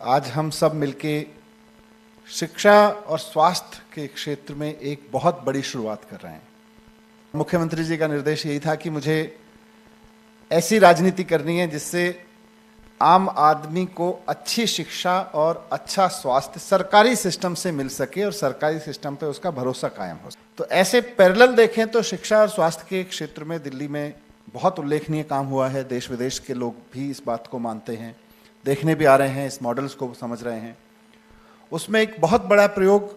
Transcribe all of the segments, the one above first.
आज हम सब मिलके शिक्षा और स्वास्थ्य के क्षेत्र में एक बहुत बड़ी शुरुआत कर रहे हैं। मुख्यमंत्री जी का निर्देश यही था कि मुझे ऐसी राजनीति करनी है जिससे आम आदमी को अच्छी शिक्षा और अच्छा स्वास्थ्य सरकारी सिस्टम से मिल सके और सरकारी सिस्टम पे उसका भरोसा कायम हो सके। तो ऐसे पैरेलल देखें तो शिक्षा और स्वास्थ्य के क्षेत्र में दिल्ली में बहुत उल्लेखनीय काम हुआ है। देश विदेश के लोग भी इस बात को मानते हैं, देखने भी आ रहे हैं, इस मॉडल्स को समझ रहे हैं। उसमें एक बहुत बड़ा प्रयोग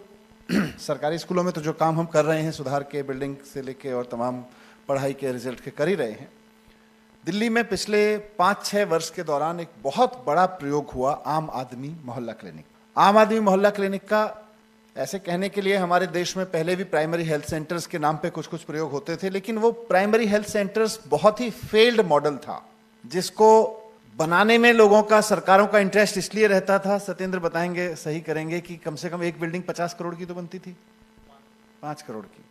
सरकारी स्कूलों में तो जो काम हम कर रहे हैं, सुधार के, बिल्डिंग से लेके और तमाम पढ़ाई के रिजल्ट के कर ही रहे हैं। दिल्ली में पिछले 5-6 वर्ष के दौरान एक बहुत बड़ा प्रयोग हुआ आम आदमी मोहल्ला क्लिनिक। आम आदमी मोहल्ला क्लिनिक का ऐसे कहने के लिए हमारे देश में पहले भी प्राइमरी हेल्थ सेंटर्स के नाम पे कुछ कुछ प्रयोग होते थे, लेकिन वो प्राइमरी हेल्थ सेंटर्स बहुत ही फेल्ड मॉडल था, जिसको बनाने में लोगों का, सरकारों का इंटरेस्ट इसलिए रहता था, सत्येंद्र बताएंगे, सही करेंगे, कि कम से कम एक बिल्डिंग 50 करोड़ की तो बनती थी, 5 करोड़ की।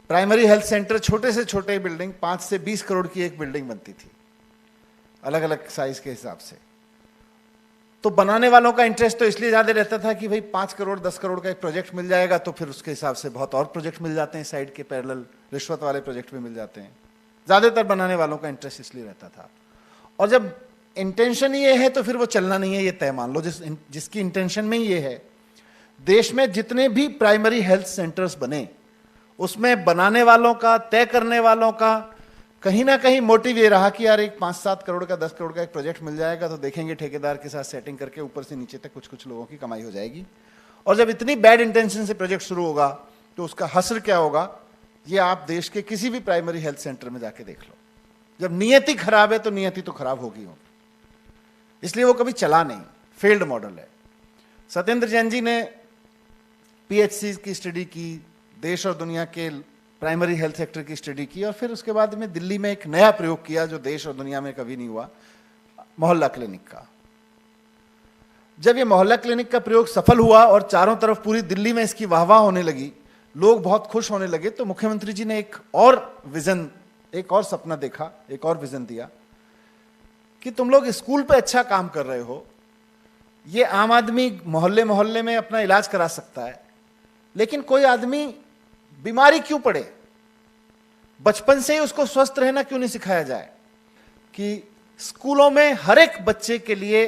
प्राइमरी हेल्थ सेंटर छोटे से छोटे बिल्डिंग 5 से 20 करोड़ की एक बिल्डिंग बनती थी, अलग अलग साइज के हिसाब से। तो बनाने वालों का इंटरेस्ट तो इसलिए ज्यादा रहता था कि भाई 5 करोड़ 10 करोड़ का एक प्रोजेक्ट मिल जाएगा, तो फिर उसके हिसाब से बहुत और प्रोजेक्ट मिल जाते हैं, साइड के पैरेलल रिश्वत वाले प्रोजेक्ट भी मिल जाते हैं। ज्यादातर बनाने वालों का इंटरेस्ट इसलिए रहता था। और जब इंटेंशन ये है तो फिर वो चलना नहीं है, ये तय मान लो। जिसकी इंटेंशन में ये है, देश में जितने भी प्राइमरी हेल्थ सेंटर्स बने, उसमें बनाने वालों का, तय करने वालों का कहीं ना कहीं मोटिव ये रहा कि यार एक 5-7 करोड़ का, 10 करोड़ का एक प्रोजेक्ट मिल जाएगा तो देखेंगे ठेकेदार के साथ सेटिंग करके ऊपर से नीचे तक कुछ कुछ लोगों की कमाई हो जाएगी। और जब इतनी बैड इंटेंशन से प्रोजेक्ट शुरू होगा तो उसका हश्र क्या होगा, ये आप देश के किसी भी प्राइमरी हेल्थ सेंटर में जाके देख लो। जब नियति खराब है तो नियति तो खराब होगी होगी, इसलिए वो कभी चला नहीं, फेल्ड मॉडल है। सत्येंद्र जैन जी ने पीएचसी की स्टडी की, देश और दुनिया के प्राइमरी हेल्थ सेक्टर की स्टडी की, और फिर उसके बाद में दिल्ली में एक नया प्रयोग किया जो देश और दुनिया में कभी नहीं हुआ, मोहल्ला क्लिनिक का। जब ये मोहल्ला क्लिनिक का प्रयोग सफल हुआ और चारों तरफ पूरी दिल्ली में इसकी वाहवाह होने लगी, लोग बहुत खुश होने लगे, तो मुख्यमंत्री जी ने एक और विजन, एक और सपना देखा, एक और विजन दिया कि तुम लोग स्कूल पे अच्छा काम कर रहे हो, ये आम आदमी मोहल्ले मोहल्ले में अपना इलाज करा सकता है, लेकिन कोई आदमी बीमारी क्यों पड़े, बचपन से ही उसको स्वस्थ रहना क्यों नहीं सिखाया जाए कि स्कूलों में हर एक बच्चे के लिए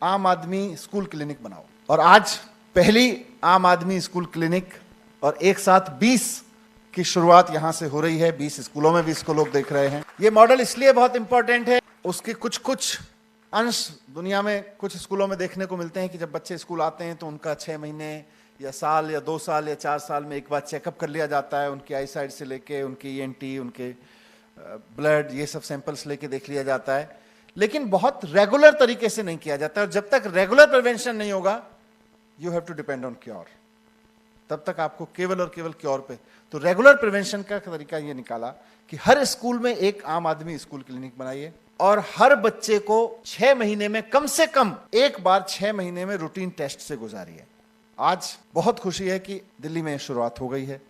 आम आदमी स्कूल क्लिनिक बनाओ। और आज पहली आम आदमी स्कूल क्लिनिक और एक साथ 20 की शुरुआत यहां से हो रही है। 20 स्कूलों में भी इसको लोग देख रहे हैं। ये मॉडल इसलिए बहुत इंपॉर्टेंट है, उसके कुछ अंश दुनिया में कुछ स्कूलों में देखने को मिलते हैं कि जब बच्चे स्कूल आते हैं तो उनका 6 महीने या साल या 2 साल या 4 साल में एक बार चेकअप कर लिया जाता है। उनकी आई साइड से लेके उनकी ईएनटी, उनके ब्लड, ये सब सैंपल्स लेके देख लिया जाता है, लेकिन बहुत रेगुलर तरीके से नहीं किया जाता। और जब तक रेगुलर प्रिवेंशन नहीं होगा, you have to depend on cure, तब तक आपको केवल और केवल क्योर पे। तो रेगुलर प्रिवेंशन का तरीका ये निकाला कि हर स्कूल में एक आम आदमी स्कूल क्लिनिक बनाइए और हर बच्चे को 6 महीने में कम से कम एक बार 6 महीने में रूटीन टेस्ट से गुजारिए। आज बहुत खुशी है कि दिल्ली में शुरुआत हो गई है।